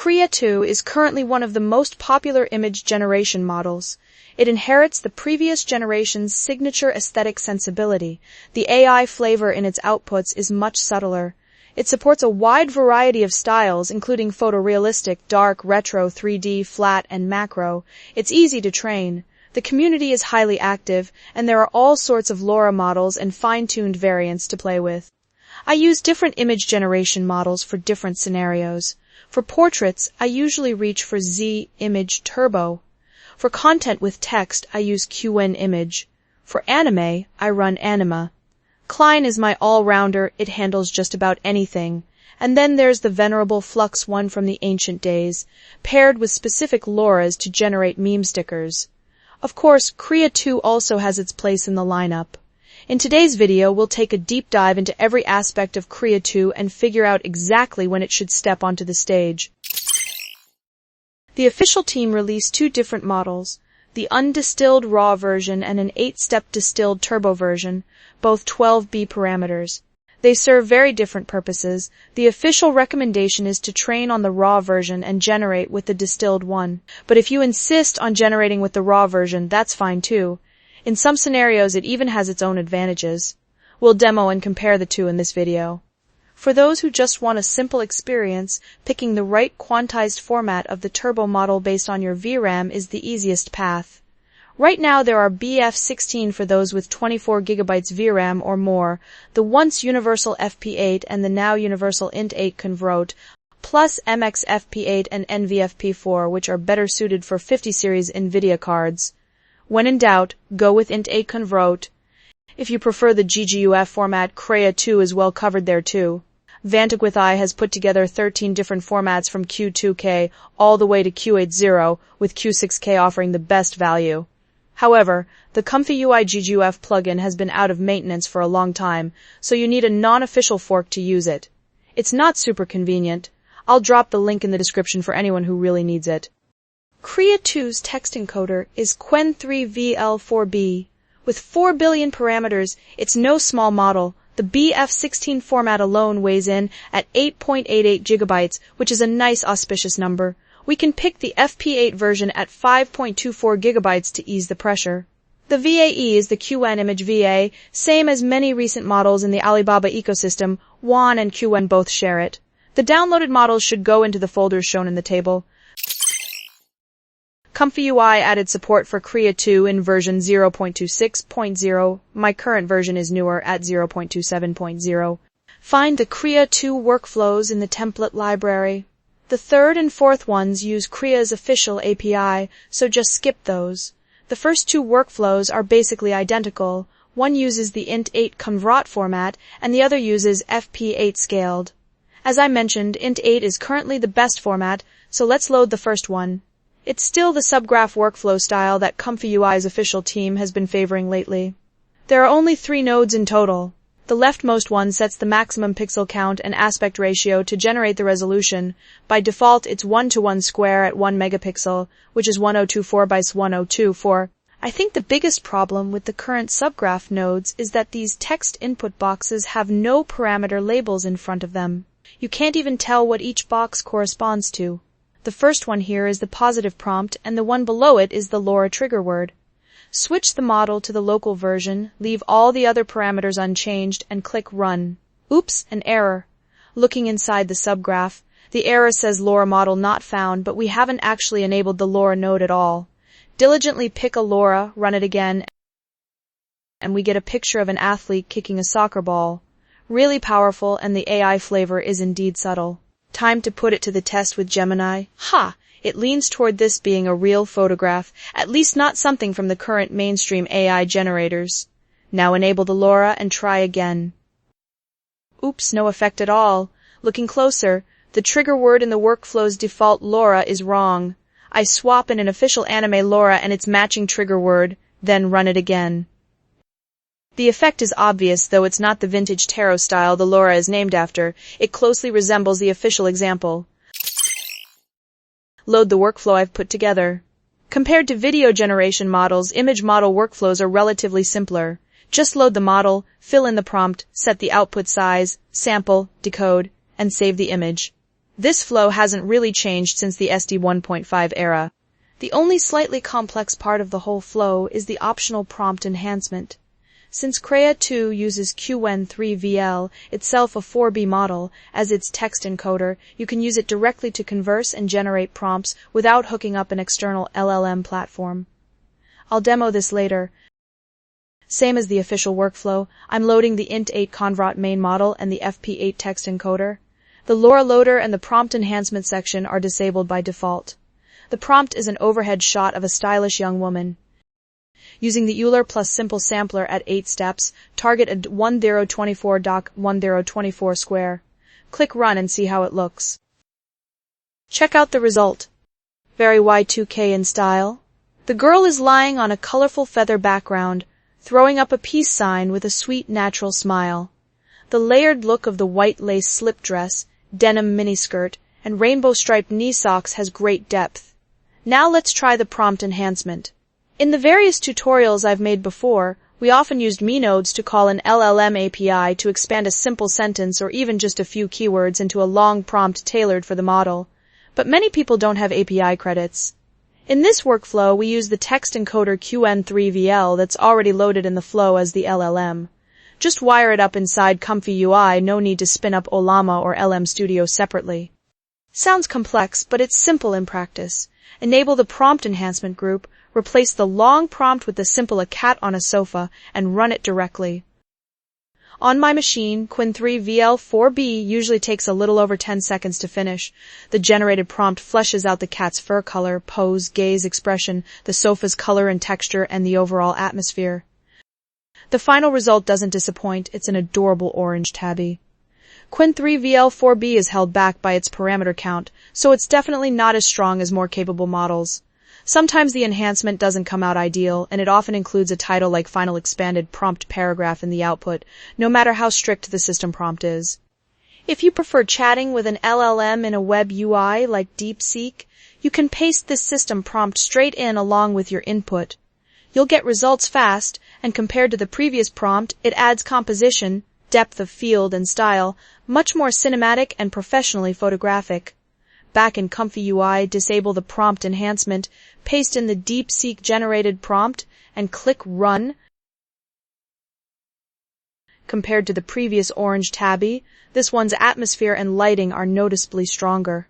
Krea-2 is currently one of the most popular image generation models. It inherits the previous generation's signature aesthetic sensibility. The AI flavor in its outputs is much subtler. It supports a wide variety of styles, including photorealistic, dark, retro, 3D, flat, and macro. It's easy to train. The community is highly active, and there are all sorts of LoRA models and fine-tuned variants to play with. I use different image generation models for different scenarios. For portraits, I usually reach for Z-Image Turbo. For content with text, I use QN-Image. For anime, I run Anima. Klein is my all-rounder, it handles just about anything. And then there's the venerable Flux one from the ancient days, paired with specific LoRAs to generate meme stickers. Of course, Krea-2 also has its place in the lineup. In today's video, we'll take a deep dive into every aspect of Krea-2 and figure out exactly when it should step onto the stage. The official team released two different models, the undistilled raw version and an 8-step distilled turbo version, both 12B parameters. They serve very different purposes. The official recommendation is to train on the raw version and generate with the distilled one. But if you insist on generating with the raw version, that's fine too. In some scenarios, it even has its own advantages. We'll demo and compare the two in this video. For those who just want a simple experience, picking the right quantized format of the turbo model based on your VRAM is the easiest path. Right now there are BF16 for those with 24 GB VRAM or more, the once universal FP8 and the now universal Int8 convert, plus MXFP8 and NVFP4, which are better suited for 50 series NVIDIA cards. When in doubt, go with Int8 convert. If you prefer the GGUF format, Krea-2 is well covered there too. Vantaguithai has put together 13 different formats from Q2K all the way to Q80, with Q6K offering the best value. However, the ComfyUI GGUF plugin has been out of maintenance for a long time, so you need a non-official fork to use it. It's not super convenient. I'll drop the link in the description for anyone who really needs it. Krea-2's text encoder is Qwen3VL4B. With 4 billion parameters, it's no small model. The BF16 format alone weighs in at 8.88 gigabytes, which is a nice auspicious number. We can pick the FP8 version at 5.24 gigabytes to ease the pressure. The VAE is the QN-Image VA, same as many recent models in the Alibaba ecosystem. WAN and QN both share it. The downloaded models should go into the folders shown in the table. ComfyUI added support for Krea-2 in version 0.26.0. My current version is newer at 0.27.0. Find the Krea-2 workflows in the template library. The third and fourth ones use Krea's official API, so just skip those. The first two workflows are basically identical. One uses the Int8 convert format, and the other uses FP8 scaled. As I mentioned, Int8 is currently the best format, so let's load the first one. It's still the subgraph workflow style that ComfyUI's official team has been favoring lately. There are only 3 nodes in total. The leftmost one sets the maximum pixel count and aspect ratio to generate the resolution. By default, it's 1:1 square at 1 megapixel, which is 1024 by 1024. I think the biggest problem with the current subgraph nodes is that these text input boxes have no parameter labels in front of them. You can't even tell what each box corresponds to. The first one here is the positive prompt, and the one below it is the LoRA trigger word. Switch the model to the local version, leave all the other parameters unchanged, and click Run. Oops, an error. Looking inside the subgraph, the error says LoRA model not found, but we haven't actually enabled the LoRA node at all. Diligently pick a LoRA, run it again, and we get a picture of an athlete kicking a soccer ball. Really powerful, and the AI flavor is indeed subtle. Time to put it to the test with Gemini. Ha! It leans toward this being a real photograph, at least not something from the current mainstream AI generators. Now enable the LoRA and try again. Oops, no effect at all. Looking closer, the trigger word in the workflow's default LoRA is wrong. I swap in an official anime LoRA and its matching trigger word, then run it again. The effect is obvious, though it's not the vintage tarot style the LoRA is named after. It closely resembles the official example. Load the workflow I've put together. Compared to video generation models, image model workflows are relatively simpler. Just load the model, fill in the prompt, set the output size, sample, decode, and save the image. This flow hasn't really changed since the SD 1.5 era. The only slightly complex part of the whole flow is the optional prompt enhancement. Since Krea-2 uses Qwen3VL, itself a 4B model, as its text encoder, you can use it directly to converse and generate prompts without hooking up an external LLM platform. I'll demo this later. Same as the official workflow, I'm loading the int8 convert main model and the FP8 text encoder. The LoRA loader and the prompt enhancement section are disabled by default. The prompt is an overhead shot of a stylish young woman. Using the Euler plus simple sampler at 8 steps, target a 1024.1024 square. Click Run and see how it looks. Check out the result. Very Y2K in style. The girl is lying on a colorful feather background, throwing up a peace sign with a sweet natural smile. The layered look of the white lace slip dress, denim miniskirt, and rainbow-striped knee socks has great depth. Now let's try the prompt enhancement. In the various tutorials I've made before, we often used menodes to call an LLM API to expand a simple sentence or even just a few keywords into a long prompt tailored for the model. But many people don't have API credits. In this workflow, we use the text encoder Qwen3VL that's already loaded in the flow as the LLM. Just wire it up inside ComfyUI, no need to spin up Ollama or LM Studio separately. Sounds complex, but it's simple in practice. Enable the prompt enhancement group, replace the long prompt with the simple "a cat on a sofa," and run it directly. On my machine, Qwen3VL4B usually takes a little over 10 seconds to finish. The generated prompt fleshes out the cat's fur color, pose, gaze expression, the sofa's color and texture, and the overall atmosphere. The final result doesn't disappoint. It's an adorable orange tabby. Qwen3VL4B is held back by its parameter count, so it's definitely not as strong as more capable models. Sometimes the enhancement doesn't come out ideal, and it often includes a title like Final Expanded Prompt Paragraph in the output, no matter how strict the system prompt is. If you prefer chatting with an LLM in a web UI like DeepSeek, you can paste this system prompt straight in along with your input. You'll get results fast, and compared to the previous prompt, it adds composition, depth of field and style, much more cinematic and professionally photographic. Back in ComfyUI, disable the prompt enhancement, paste in the DeepSeek generated prompt, and click Run. Compared to the previous orange tabby, this one's atmosphere and lighting are noticeably stronger.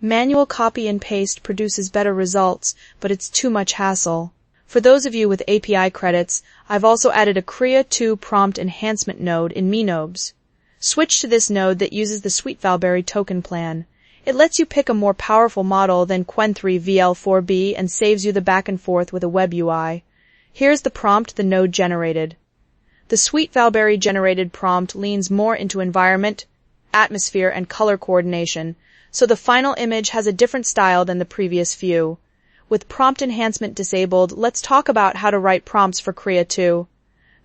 Manual copy and paste produces better results, but it's too much hassle. For those of you with API credits, I've also added a Krea-2 prompt enhancement node in menodes. Switch to this node that uses the SweetValberry token plan. It lets you pick a more powerful model than Qwen3VL4B and saves you the back and forth with a web UI. Here's the prompt the node generated. The SweetValberry generated prompt leans more into environment, atmosphere, and color coordination, so the final image has a different style than the previous few. With prompt enhancement disabled, let's talk about how to write prompts for Krea-2.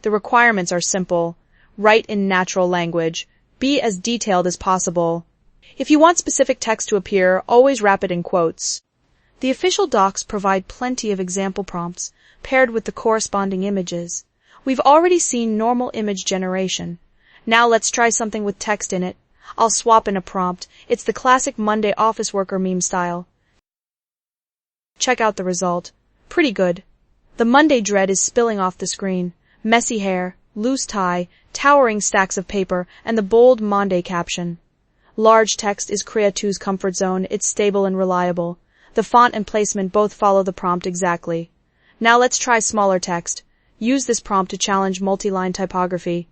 The requirements are simple. Write in natural language. Be as detailed as possible. If you want specific text to appear, always wrap it in quotes. The official docs provide plenty of example prompts, paired with the corresponding images. We've already seen normal image generation. Now let's try something with text in it. I'll swap in a prompt. It's the classic Monday office worker meme style. Check out the result. Pretty good. The Monday dread is spilling off the screen. Messy hair, loose tie, towering stacks of paper, and the bold Monday caption. Large text is Krea-2's comfort zone. It's stable and reliable. The font and placement both follow the prompt exactly. Now let's try smaller text. Use this prompt to challenge multi-line typography.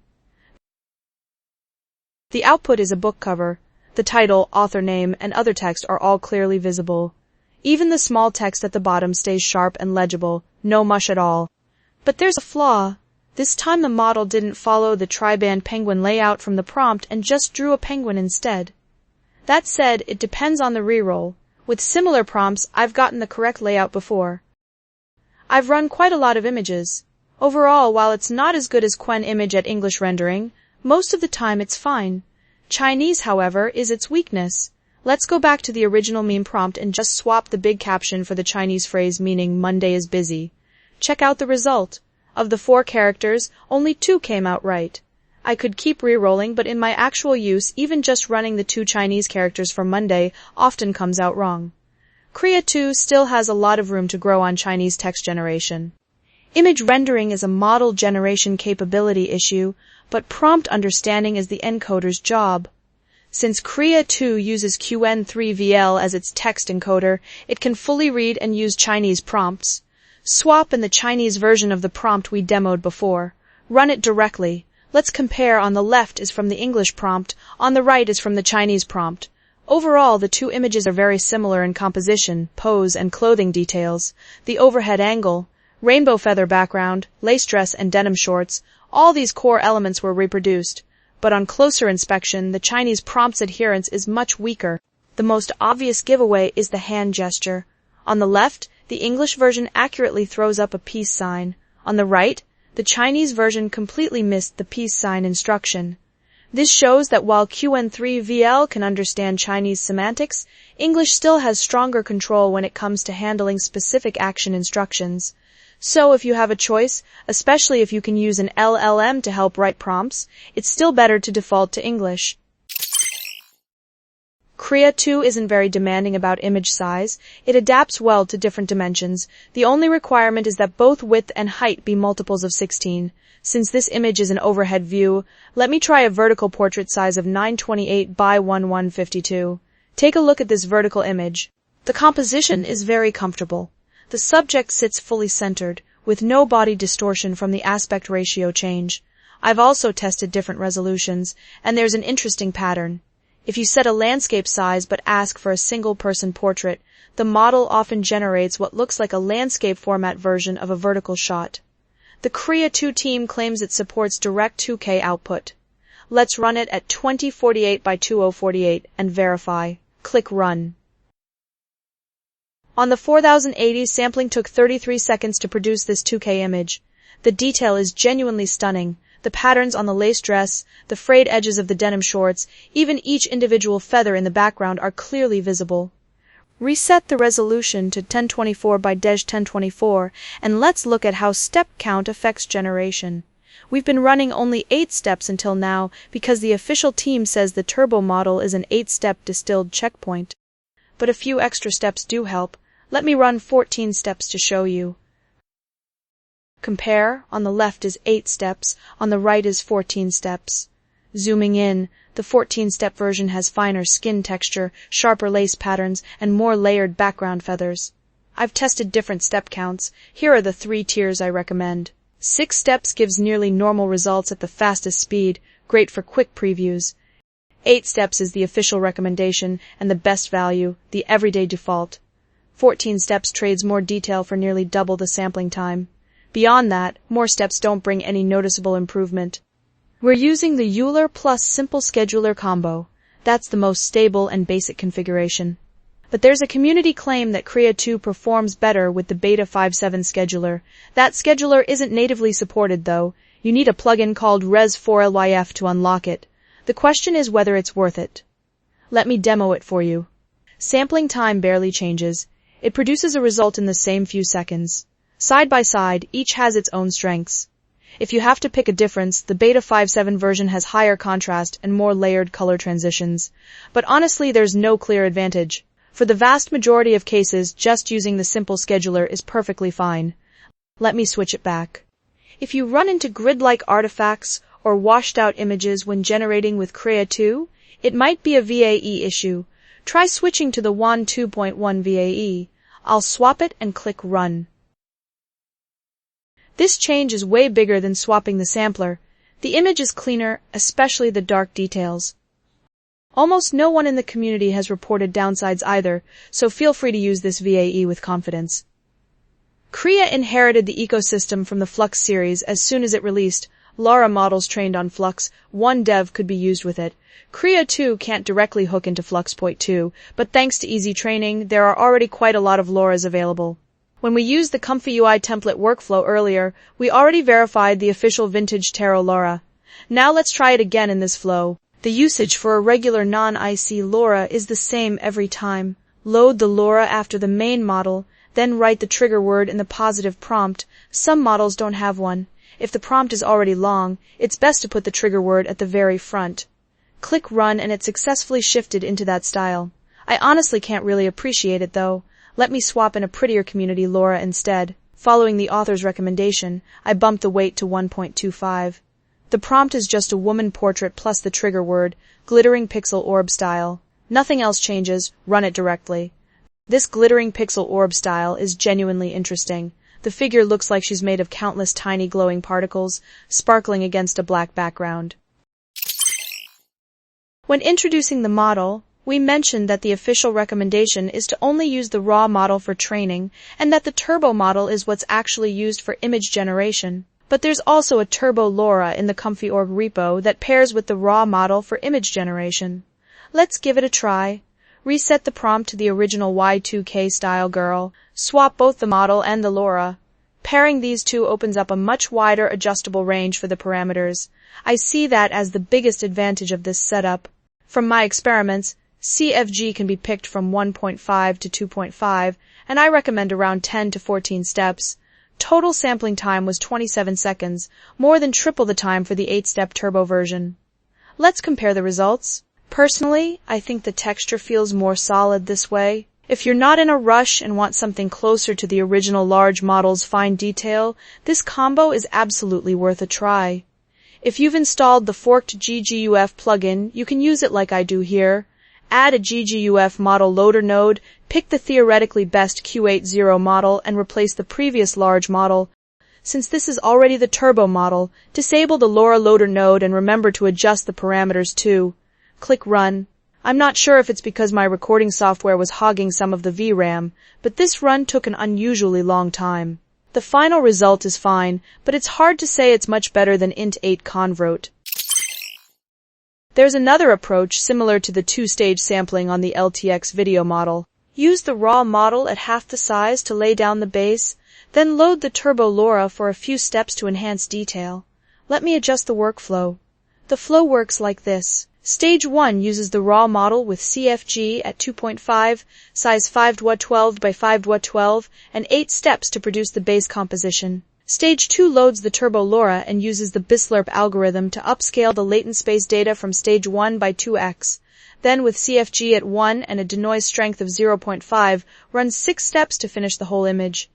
The output is a book cover. The title, author name, and other text are all clearly visible. Even the small text at the bottom stays sharp and legible, no mush at all. But there's a flaw. This time the model didn't follow the tri-band penguin layout from the prompt and just drew a penguin instead. That said, it depends on the reroll. With similar prompts, I've gotten the correct layout before. I've run quite a lot of images. Overall, while it's not as good as Qwen image at English rendering, most of the time it's fine. Chinese, however, is its weakness. Let's go back to the original meme prompt and just swap the big caption for the Chinese phrase meaning Monday is busy. Check out the result. Of the 4 characters, only 2 came out right. I could keep re-rolling, but in my actual use, even just running the 2 Chinese characters for Monday often comes out wrong. Krea-2 still has a lot of room to grow on Chinese text generation. Image rendering is a model generation capability issue, but prompt understanding is the encoder's job. Since Krea-2 uses QN3VL as its text encoder, it can fully read and use Chinese prompts. Swap in the Chinese version of the prompt we demoed before. Run it directly. Let's compare. On the left is from the English prompt, on the right is from the Chinese prompt. Overall, the 2 images are very similar in composition, pose, and clothing details. The overhead angle, rainbow feather background, lace dress, and denim shorts, all these core elements were reproduced. But on closer inspection, the Chinese prompt's adherence is much weaker. The most obvious giveaway is the hand gesture. On the left, the English version accurately throws up a peace sign. On the right, the Chinese version completely missed the peace sign instruction. This shows that while QN3VL can understand Chinese semantics, English still has stronger control when it comes to handling specific action instructions. So if you have a choice, especially if you can use an LLM to help write prompts, it's still better to default to English. Krea-2 isn't very demanding about image size. It adapts well to different dimensions. The only requirement is that both width and height be multiples of 16. Since this image is an overhead view, let me try a vertical portrait size of 928 by 1152. Take a look at this vertical image. The composition is very comfortable. The subject sits fully centered, with no body distortion from the aspect ratio change. I've also tested different resolutions, and there's an interesting pattern. If you set a landscape size but ask for a single-person portrait, the model often generates what looks like a landscape format version of a vertical shot. The Krea-2 team claims it supports direct 2K output. Let's run it at 2048 by 2048 and verify. Click Run. On the 4080, sampling took 33 seconds to produce this 2K image. The detail is genuinely stunning. The patterns on the lace dress, the frayed edges of the denim shorts, even each individual feather in the background are clearly visible. Reset the resolution to 1024 by 1024 and let's look at how step count affects generation. We've been running only 8 steps until now because the official team says the Turbo model is an 8-step distilled checkpoint. But a few extra steps do help. Let me run 14 steps to show you. Compare, on the left is 8 steps, on the right is 14 steps. Zooming in, the 14-step version has finer skin texture, sharper lace patterns, and more layered background feathers. I've tested different step counts. Here are the 3 tiers I recommend. 6 steps gives nearly normal results at the fastest speed, great for quick previews. 8 steps is the official recommendation and the best value, the everyday default. 14 steps trades more detail for nearly double the sampling time. Beyond that, more steps don't bring any noticeable improvement. We're using the Euler plus simple scheduler combo. That's the most stable and basic configuration. But there's a community claim that Krea-2 performs better with the Beta 5.7 scheduler. That scheduler isn't natively supported though. You need a plugin called Res4LYF to unlock it. The question is whether it's worth it. Let me demo it for you. Sampling time barely changes. It produces a result in the same few seconds. Side by side, each has its own strengths. If you have to pick a difference, the Beta 5.7 version has higher contrast and more layered color transitions. But honestly, there's no clear advantage. For the vast majority of cases, just using the simple scheduler is perfectly fine. Let me switch it back. If you run into grid-like artifacts or washed-out images when generating with Krea-2, it might be a VAE issue. Try switching to the WAN 2.1 VAE. I'll swap it and click Run. This change is way bigger than swapping the sampler. The image is cleaner, especially the dark details. Almost no one in the community has reported downsides either, so feel free to use this VAE with confidence. Krea inherited the ecosystem from the Flux series as soon as it released. LoRA models trained on Flux, one dev could be used with it. Krea-2 can't directly hook into Flux Point 2, but thanks to easy training, there are already quite a lot of LoRAs available. When we used the ComfyUI template workflow earlier, we already verified the official vintage Turbo LoRA. Now let's try it again in this flow. The usage for a regular non-IC LoRA is the same every time. Load the LoRA after the main model, then write the trigger word in the positive prompt. Some models don't have one. If the prompt is already long, it's best to put the trigger word at the very front. Click Run and it successfully shifted into that style. I honestly can't really appreciate it though. Let me swap in a prettier community LoRA instead. Following the author's recommendation, I bumped the weight to 1.25. The prompt is just a woman portrait plus the trigger word, glittering pixel orb style. Nothing else changes, run it directly. This glittering pixel orb style is genuinely interesting. The figure looks like she's made of countless tiny glowing particles, sparkling against a black background. When introducing the model, we mentioned that the official recommendation is to only use the raw model for training, and that the turbo model is what's actually used for image generation. But there's also a Turbo LoRA in the ComfyUI repo that pairs with the raw model for image generation. Let's give it a try. Reset the prompt to the original Y2K style girl. Swap both the model and the LoRA. Pairing these two opens up a much wider adjustable range for the parameters. I see that as the biggest advantage of this setup. From my experiments, CFG can be picked from 1.5 to 2.5, and I recommend around 10 to 14 steps. Total sampling time was 27 seconds, more than triple the time for the 8-step turbo version. Let's compare the results. Personally, I think the texture feels more solid this way. If you're not in a rush and want something closer to the original large model's fine detail, this combo is absolutely worth a try. If you've installed the forked GGUF plugin, you can use it like I do here. Add a GGUF model loader node, pick the theoretically best Q80 model, and replace the previous large model. Since this is already the turbo model, disable the LoRA loader node and remember to adjust the parameters too. Click Run. I'm not sure if it's because my recording software was hogging some of the VRAM, but this run took an unusually long time. The final result is fine, but it's hard to say it's much better than int8 convert. There's another approach similar to the two-stage sampling on the LTX video model. Use the raw model at half the size to lay down the base, then load the Turbo LoRA for a few steps to enhance detail. Let me adjust the workflow. The flow works like this. Stage 1 uses the raw model with CFG at 2.5, size 5W12 by 5W12, and 8 steps to produce the base composition. Stage 2 loads the Turbo LoRA and uses the Bislurp algorithm to upscale the latent space data from stage 1 by 2x. Then with CFG at 1 and a denoise strength of 0.5, runs 6 steps to finish the whole image.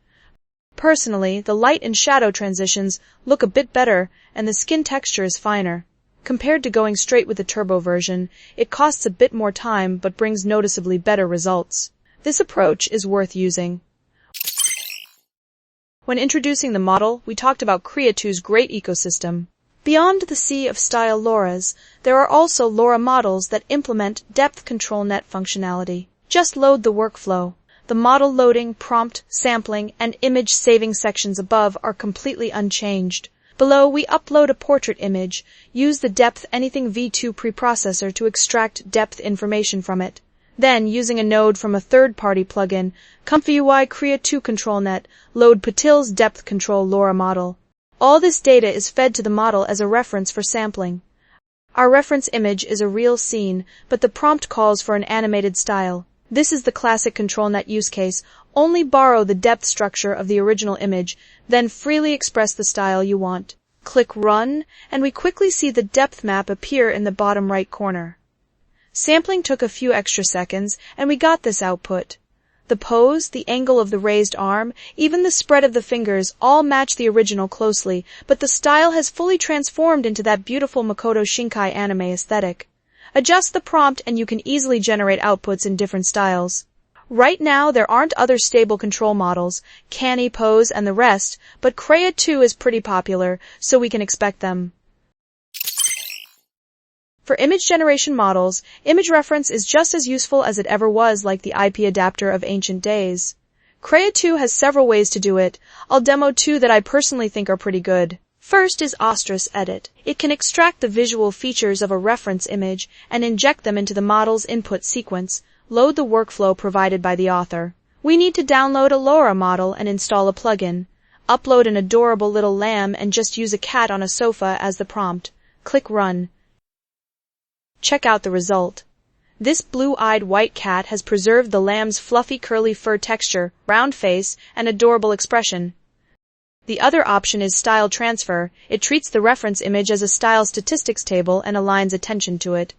Personally, the light and shadow transitions look a bit better and the skin texture is finer. Compared to going straight with the turbo version, it costs a bit more time but brings noticeably better results. This approach is worth using. When introducing the model, we talked about Krea-2's great ecosystem. Beyond the sea of style LoRAs, there are also LoRA models that implement depth ControlNet functionality. Just load the workflow. The model loading, prompt, sampling, and image saving sections above are completely unchanged. Below, we upload a portrait image, use the Depth Anything v2 preprocessor to extract depth information from it. Then, using a node from a third-party plugin, ComfyUI Krea-2 ControlNet, load Patil's depth control LoRA model. All this data is fed to the model as a reference for sampling. Our reference image is a real scene, but the prompt calls for an animated style. This is the classic ControlNet use case. Only borrow the depth structure of the original image, then freely express the style you want. Click Run, and we quickly see the depth map appear in the bottom right corner. Sampling took a few extra seconds, and we got this output. The pose, the angle of the raised arm, even the spread of the fingers all match the original closely, but the style has fully transformed into that beautiful Makoto Shinkai anime aesthetic. Adjust the prompt and you can easily generate outputs in different styles. Right now, there aren't other stable control models, Canny, Pose, and the rest, but Krea-2 is pretty popular, so we can expect them. For image generation models, image reference is just as useful as it ever was, like the IP adapter of ancient days. Krea-2 has several ways to do it. I'll demo 2 that I personally think are pretty good. First is Ostrus Edit. It can extract the visual features of a reference image and inject them into the model's input sequence. Load the workflow provided by the author. We need to download a LoRA model and install a plugin. Upload an adorable little lamb and just use a cat on a sofa as the prompt. Click Run. Check out the result. This blue-eyed white cat has preserved the lamb's fluffy curly fur texture, round face, and adorable expression. The other option is style transfer. It treats the reference image as a style statistics table and aligns attention to it.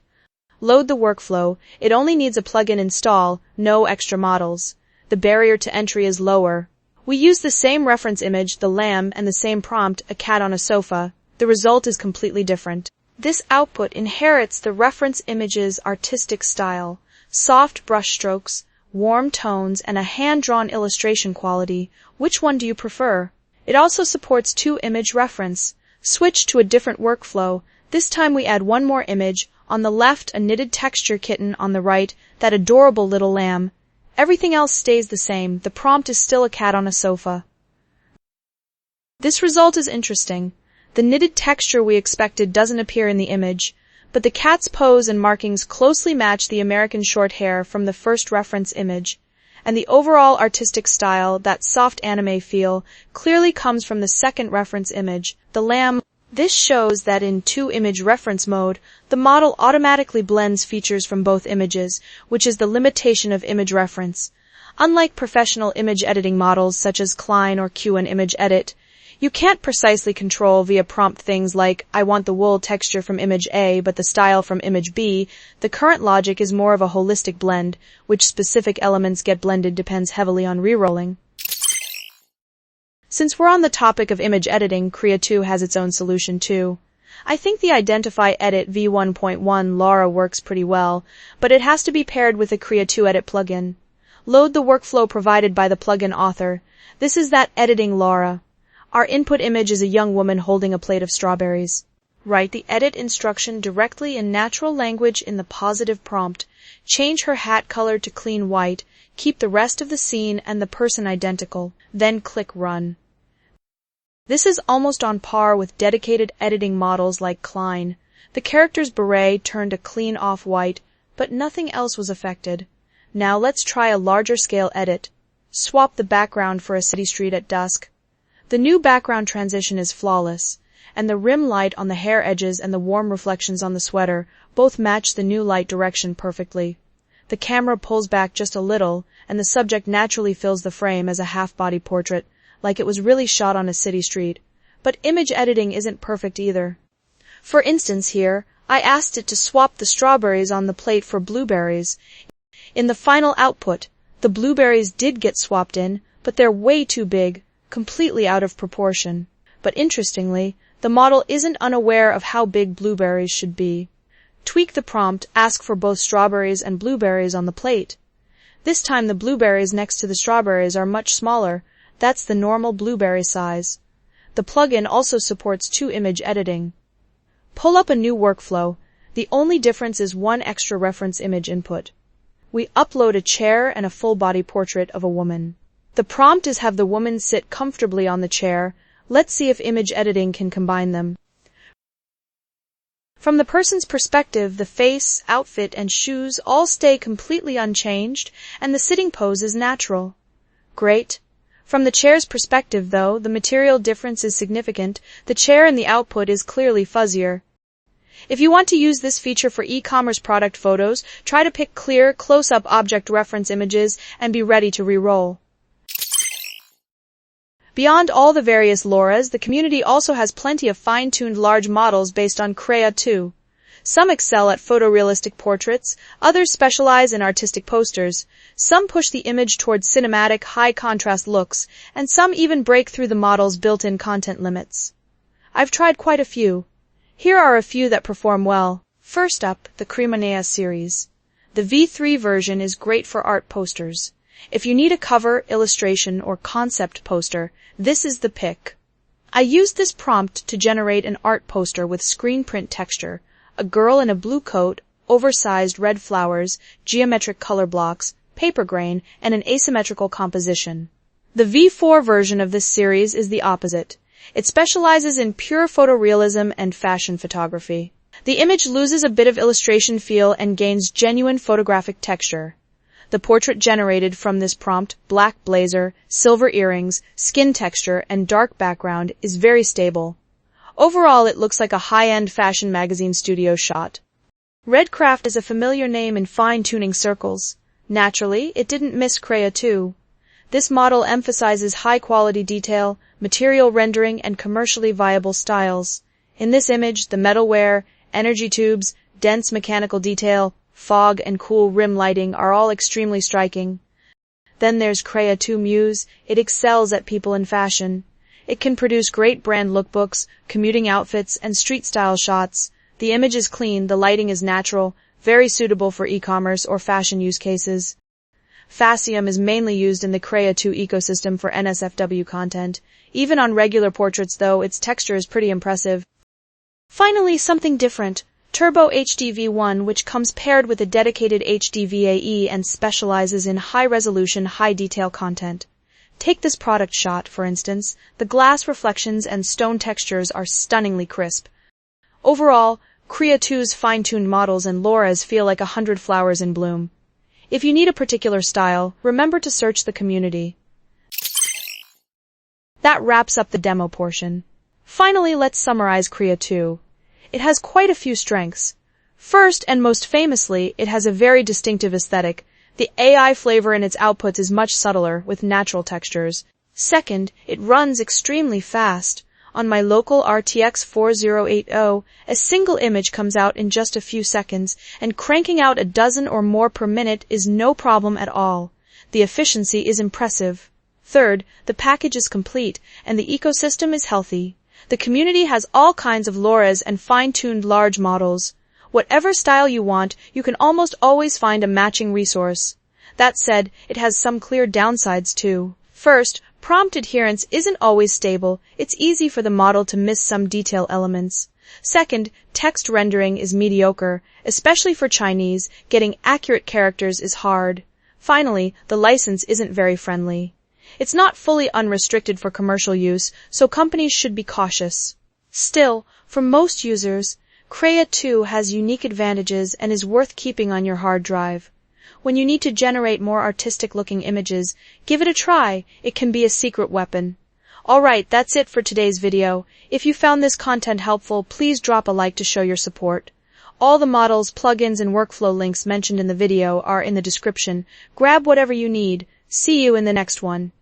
Load the workflow. It only needs a plugin install, no extra models. The barrier to entry is lower. We use the same reference image, the lamb, and the same prompt, a cat on a sofa. The result is completely different. This output inherits the reference image's artistic style, soft brushstrokes, warm tones, and a hand-drawn illustration quality. Which one do you prefer? It also supports 2-image reference. Switch to a different workflow. This time we add one more image. On the left, a knitted texture kitten. On the right, that adorable little lamb. Everything else stays the same. The prompt is still a cat on a sofa. This result is interesting. The knitted texture we expected doesn't appear in the image, but the cat's pose and markings closely match the American short hair from the first reference image, and the overall artistic style, that soft anime feel, clearly comes from the second reference image, the lamb. This shows that in 2-image reference mode, the model automatically blends features from both images, which is the limitation of image reference. Unlike professional image editing models such as Klein or Q1 Image Edit, you can't precisely control via prompt things like, I want the wool texture from image A but the style from image B. The current logic is more of a holistic blend. Which specific elements get blended depends heavily on rerolling. Since we're on the topic of image editing, Krea-2 has its own solution too. I think the Identify Edit v1.1 LoRA works pretty well, but it has to be paired with a Krea-2 Edit plugin. Load the workflow provided by the plugin author. This is that editing LoRA. Our input image is a young woman holding a plate of strawberries. Write the edit instruction directly in natural language in the positive prompt. Change her hat color to clean white. Keep the rest of the scene and the person identical. Then click Run. This is almost on par with dedicated editing models like Klein. The character's beret turned a clean off-white, but nothing else was affected. Now let's try a larger scale edit. Swap the background for a city street at dusk. The new background transition is flawless, and the rim light on the hair edges and the warm reflections on the sweater both match the new light direction perfectly. The camera pulls back just a little, and the subject naturally fills the frame as a half-body portrait, like it was really shot on a city street. But image editing isn't perfect either. For instance here, I asked it to swap the strawberries on the plate for blueberries. In the final output, the blueberries did get swapped in, but they're way too big, completely out of proportion. But interestingly, the model isn't unaware of how big blueberries should be. Tweak the prompt, ask for both strawberries and blueberries on the plate. This time the blueberries next to the strawberries are much smaller. That's the normal blueberry size. The plugin also supports 2-image editing. Pull up a new workflow. The only difference is one extra reference image input. We upload a chair and a full-body portrait of a woman. The prompt is have the woman sit comfortably on the chair. Let's see if image editing can combine them. From the person's perspective, the face, outfit, and shoes all stay completely unchanged, and the sitting pose is natural. Great. From the chair's perspective, though, the material difference is significant. The chair in the output is clearly fuzzier. If you want to use this feature for e-commerce product photos, try to pick clear, close-up object reference images and be ready to re-roll. Beyond all the various LoRAs, the community also has plenty of fine-tuned large models based on Krea-2. Some excel at photorealistic portraits, others specialize in artistic posters. Some push the image towards cinematic, high-contrast looks, and some even break through the model's built-in content limits. I've tried quite a few. Here are a few that perform well. First up, the Krea-2 series. The V3 version is great for art posters. If you need a cover, illustration, or concept poster, this is the pick. I used this prompt to generate an art poster with screen print texture, a girl in a blue coat, oversized red flowers, geometric color blocks, paper grain, and an asymmetrical composition. The V4 version of this series is the opposite. It specializes in pure photorealism and fashion photography. The image loses a bit of illustration feel and gains genuine photographic texture. The portrait generated from this prompt, black blazer, silver earrings, skin texture, and dark background, is very stable. Overall, it looks like a high-end fashion magazine studio shot. Redcraft is a familiar name in fine-tuning circles. Naturally, it didn't miss Krea-2. This model emphasizes high-quality detail, material rendering, and commercially viable styles. In this image, the metalware, energy tubes, dense mechanical detail, fog, and cool rim lighting are all extremely striking. Then there's Krea-2 Muse. It excels at people in fashion. It can produce great brand lookbooks, commuting outfits, and street-style shots. The image is clean, the lighting is natural, very suitable for e-commerce or fashion use cases. Fascium is mainly used in the Krea-2 ecosystem for NSFW content. Even on regular portraits, though, its texture is pretty impressive. Finally, something different. Turbo HDV1, which comes paired with a dedicated HDVAE and specializes in high-resolution, high-detail content. Take this product shot, for instance. The glass reflections and stone textures are stunningly crisp. Overall, Krea-2's fine-tuned models and LoRAs feel like 100 flowers in bloom. If you need a particular style, remember to search the community. That wraps up the demo portion. Finally, let's summarize Krea-2. It has quite a few strengths. First, and most famously, it has a very distinctive aesthetic. The AI flavor in its outputs is much subtler, with natural textures. Second, it runs extremely fast. On my local RTX 4080, a single image comes out in just a few seconds, and cranking out a dozen or more per minute is no problem at all. The efficiency is impressive. Third, the package is complete, and the ecosystem is healthy. The community has all kinds of LoRAs and fine-tuned large models. Whatever style you want, you can almost always find a matching resource. That said, it has some clear downsides too. First, prompt adherence isn't always stable. It's easy for the model to miss some detail elements. Second, text rendering is mediocre, especially for Chinese. Getting accurate characters is hard. Finally, the license isn't very friendly. It's not fully unrestricted for commercial use, so companies should be cautious. Still, for most users, Krea-2 has unique advantages and is worth keeping on your hard drive. When you need to generate more artistic-looking images, give it a try. It can be a secret weapon. Alright, that's it for today's video. If you found this content helpful, please drop a like to show your support. All the models, plugins, and workflow links mentioned in the video are in the description. Grab whatever you need. See you in the next one.